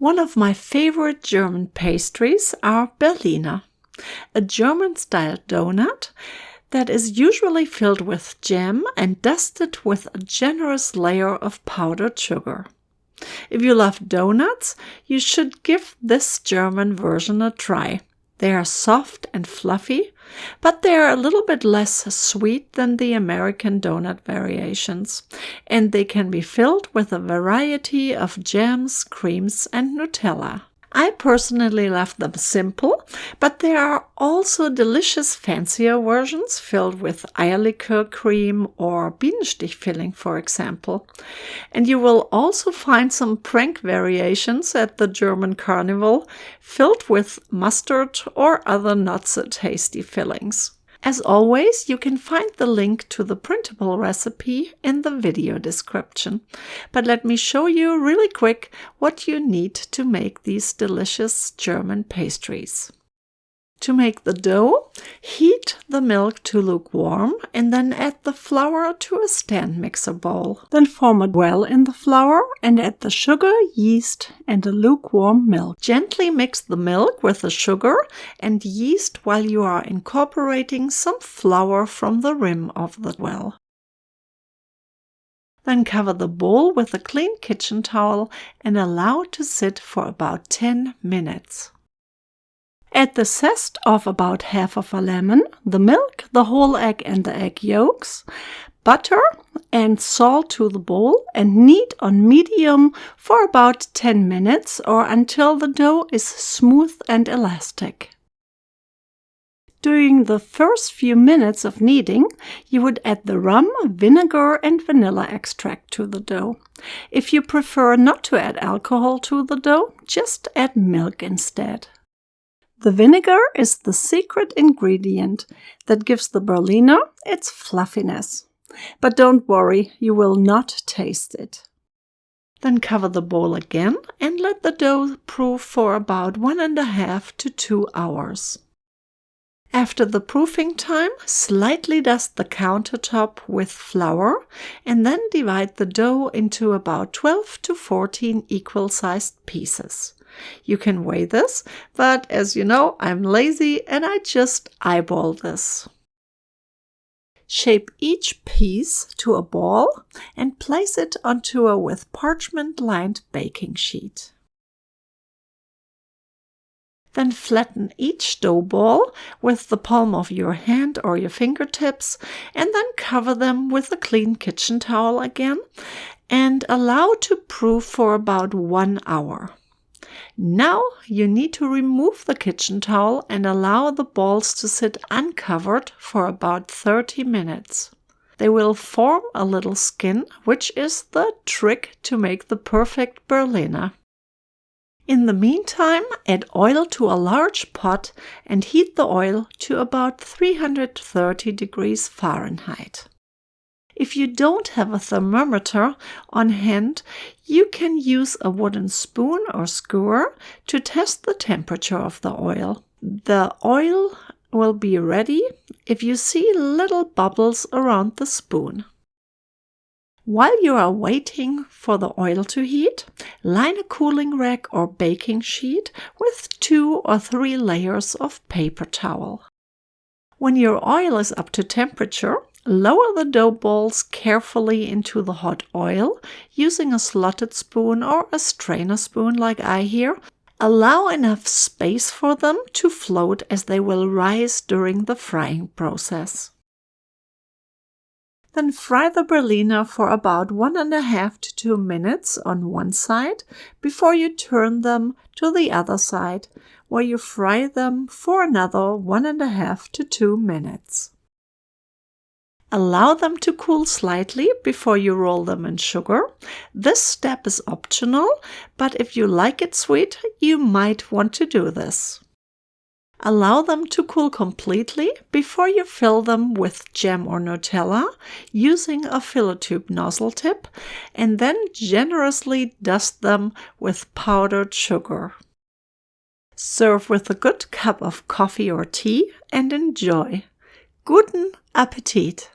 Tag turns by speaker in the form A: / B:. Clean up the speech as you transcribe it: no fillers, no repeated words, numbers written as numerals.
A: One of my favorite German pastries are Berliner, a German-style donut that is usually filled with jam and dusted with a generous layer of powdered sugar. If you love donuts, you should give this German version a try. They are soft and fluffy, but they are a little bit less sweet than the American donut variations, and they can be filled with a variety of jams, creams, and Nutella. I personally love them simple, but there are also delicious fancier versions filled with Eierlikör cream or Bienenstich filling, for example. And you will also find some prank variations at the German carnival filled with mustard or other not so tasty fillings. As always, you can find the link to the printable recipe in the video description. But let me show you really quick what you need to make these delicious German pastries. To make the dough, heat the milk to lukewarm and then add the flour to a stand mixer bowl. Then form a well in the flour and add the sugar, yeast and the lukewarm milk. Gently mix the milk with the sugar and yeast while you are incorporating some flour from the rim of the well. Then cover the bowl with a clean kitchen towel and allow to sit for about 10 minutes. Add the zest of about half of a lemon, the milk, the whole egg and the egg yolks, butter and salt to the bowl and knead on medium for about 10 minutes or until the dough is smooth and elastic. During the first few minutes of kneading, you would add the rum, vinegar and vanilla extract to the dough. If you prefer not to add alcohol to the dough, just add milk instead. The vinegar is the secret ingredient that gives the Berliner its fluffiness. But don't worry, you will not taste it. Then cover the bowl again and let the dough proof for about 1.5 to 2 hours. After the proofing time, slightly dust the countertop with flour and then divide the dough into about 12 to 14 equal-sized pieces. You can weigh this, but as you know, I'm lazy and I just eyeball this. Shape each piece to a ball and place it onto a with parchment-lined baking sheet. Then flatten each dough ball with the palm of your hand or your fingertips and then cover them with a clean kitchen towel again and allow to proof for about 1 hour. Now you need to remove the kitchen towel and allow the balls to sit uncovered for about 30 minutes. They will form a little skin, which is the trick to make the perfect Berliner. In the meantime, add oil to a large pot and heat the oil to about 330 degrees Fahrenheit. If you don't have a thermometer on hand, you can use a wooden spoon or skewer to test the temperature of the oil. The oil will be ready if you see little bubbles around the spoon. While you are waiting for the oil to heat, line a cooling rack or baking sheet with 2 or 3 layers of paper towel. When your oil is up to temperature, lower the dough balls carefully into the hot oil using a slotted spoon or a strainer spoon like I here. Allow enough space for them to float as they will rise during the frying process. Then fry the Berliner for about 1.5 to 2 minutes on one side before you turn them to the other side, where you fry them for another 1.5 to 2 minutes. Allow them to cool slightly before you roll them in sugar. This step is optional, but if you like it sweet, you might want to do this. Allow them to cool completely before you fill them with jam or Nutella using a filler tube nozzle tip and then generously dust them with powdered sugar. Serve with a good cup of coffee or tea and enjoy. Guten Appetit!